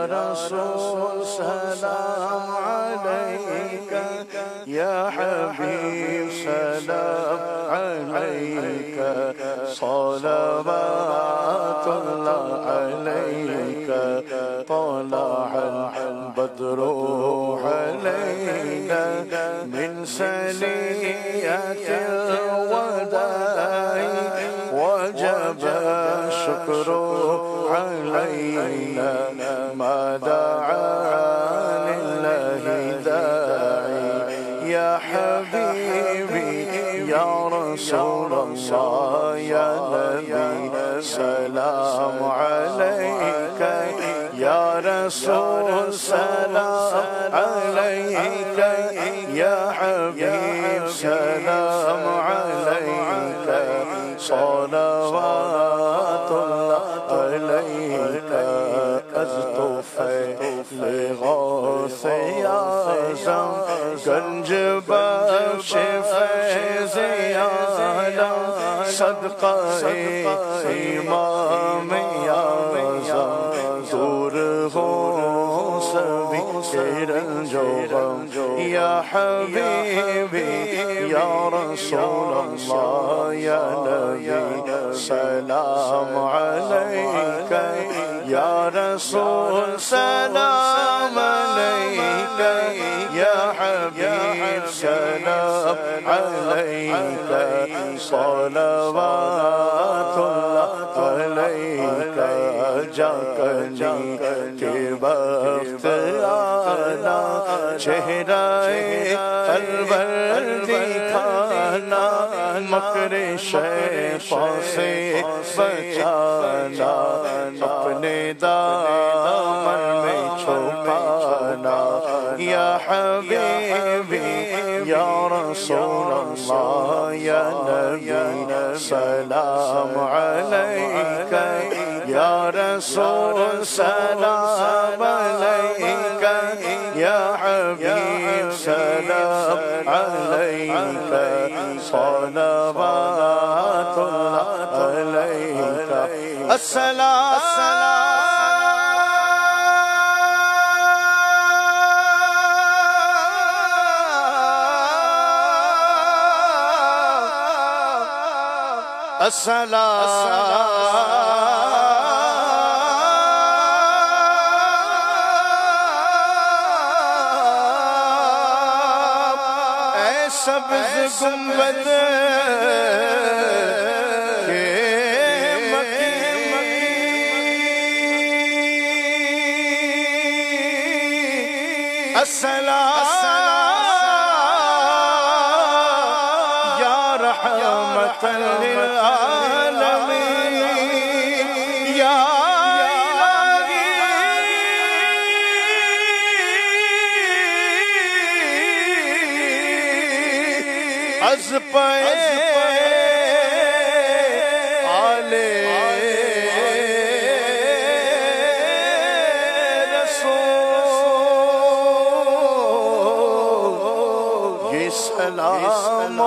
رسول سلام عليك يا حبيب سلام عليك صلوات الله عليك طلع البدر علينا من ثنيات الوداع وجب الشكر علينا ما دعا لله داعي يا حبيبي يا رسول الله يا نبي سلام عليك يا رسول سلام عليك يا حبيب سلام عليك صلوات الله عليك أزطفي لغوث يا زم گنج بخش فیض عالم صدقہ امام اعظم دور ہو سبھی رنج و غم یا حبیبی یا رسول اللہ یا نبی سلام علیک یا رسول سلام علیک یا حبیب سلام علیک صلوات اللہ علیک جا کنی کے وقت آنا چہرہ انور دکھانا مکر شیطان سے بچانا اپنے دامن میں چھپانا یا حبیبی یا رسول اللہ یا نبی سلام علیک یا رسول سلام علیک یا حبیب سلام علیک صلوات اللہ علیک السلام اے سبز گنبد کے مکی السلام یا رحمت للعالمین یا از پائے آلے رسول یہ سلام